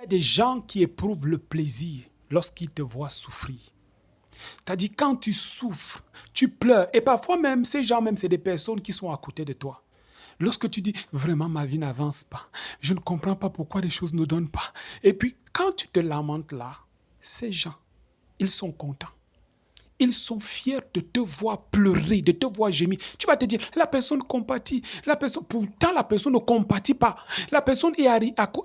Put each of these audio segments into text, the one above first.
des gens qui éprouvent le plaisir lorsqu'ils te voient souffrir. C'est-à-dire, quand tu souffres, tu pleures. Et parfois même, ces gens, même, c'est des personnes qui sont à côté de toi. Lorsque tu dis, vraiment, ma vie n'avance pas. Je ne comprends pas pourquoi les choses ne donnent pas. Et puis, quand tu te lamentes là, ces gens, ils sont contents. Ils sont fiers de te voir pleurer, de te voir gémir. Tu vas te dire, la personne compatit. Pourtant, la personne ne compatit pas. La personne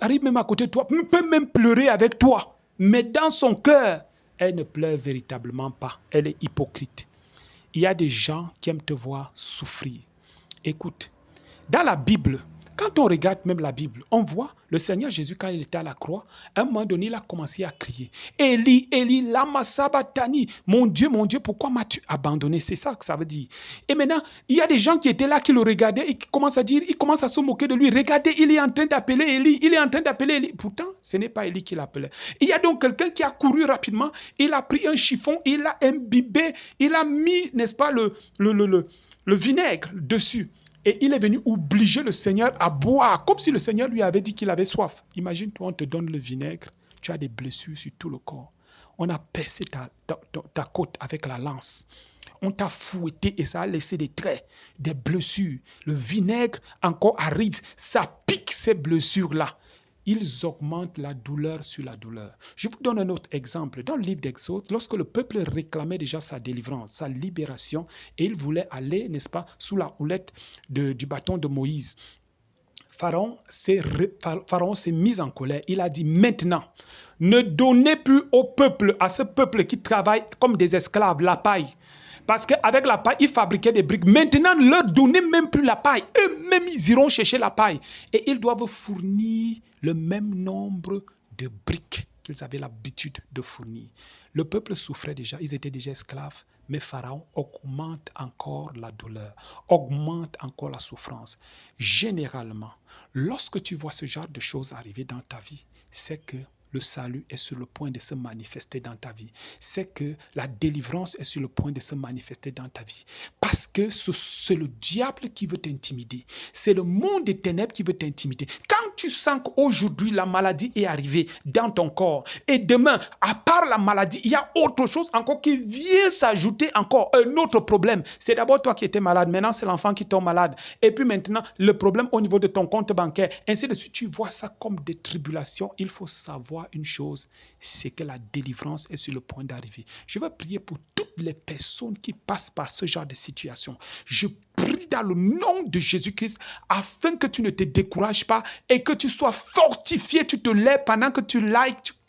arrive même à côté de toi, peut même pleurer avec toi. Mais dans son cœur, elle ne pleure véritablement pas. Elle est hypocrite. Il y a des gens qui aiment te voir souffrir. Écoute, dans la Bible, quand on regarde même la Bible, on voit le Seigneur Jésus, quand il était à la croix, à un moment donné, il a commencé à crier. Élie, Élie, lama sabachthani. Mon Dieu, pourquoi m'as-tu abandonné? C'est ça que ça veut dire. Et maintenant, il y a des gens qui étaient là, qui le regardaient et qui commencent à dire, ils commencent à se moquer de lui. Regardez, il est en train d'appeler Élie, il est en train d'appeler Élie. Pourtant, ce n'est pas Élie qui l'appelait. Il y a donc quelqu'un qui a couru rapidement, il a pris un chiffon, il l'a imbibé, il a mis, n'est-ce pas, le vinaigre dessus. Et il est venu obliger le Seigneur à boire, comme si le Seigneur lui avait dit qu'il avait soif. Imagine-toi, on te donne le vinaigre, tu as des blessures sur tout le corps. On a percé ta côte avec la lance. On t'a fouetté et ça a laissé des traits, des blessures. Le vinaigre encore arrive, ça pique ces blessures-là. Ils augmentent la douleur sur la douleur. Je vous donne un autre exemple. Dans le livre d'Exode, lorsque le peuple réclamait déjà sa délivrance, sa libération, et il voulait aller, n'est-ce pas, sous la houlette du bâton de Moïse, Pharaon s'est mis en colère. Il a dit, maintenant, ne donnez plus au peuple, à ce peuple qui travaille comme des esclaves, la paille. Parce qu'avec la paille, ils fabriquaient des briques. Maintenant, ne leur donnez même plus la paille. Eux-mêmes, ils iront chercher la paille. Et ils doivent fournir le même nombre de briques qu'ils avaient l'habitude de fournir. Le peuple souffrait déjà, ils étaient déjà esclaves. Mais Pharaon augmente encore la douleur, augmente encore la souffrance. Généralement, lorsque tu vois ce genre de choses arriver dans ta vie, c'est que le salut est sur le point de se manifester dans ta vie. C'est que la délivrance est sur le point de se manifester dans ta vie. Parce que c'est le diable qui veut t'intimider. C'est le monde des ténèbres qui veut t'intimider. Quand tu sens qu'aujourd'hui la maladie est arrivée dans ton corps et demain, à part la maladie, il y a autre chose encore qui vient s'ajouter encore, un autre problème. C'est d'abord toi qui étais malade, maintenant c'est l'enfant qui tombe malade. Et puis maintenant, le problème au niveau de ton compte bancaire, ainsi de suite, tu vois ça comme des tribulations. Il faut savoir une chose, c'est que la délivrance est sur le point d'arriver. Je vais prier pour toutes les personnes qui passent par ce genre de situation. Je prie dans le nom de Jésus-Christ afin que tu ne te décourages pas et que tu sois fortifié, tu te lèves pendant que tu likes,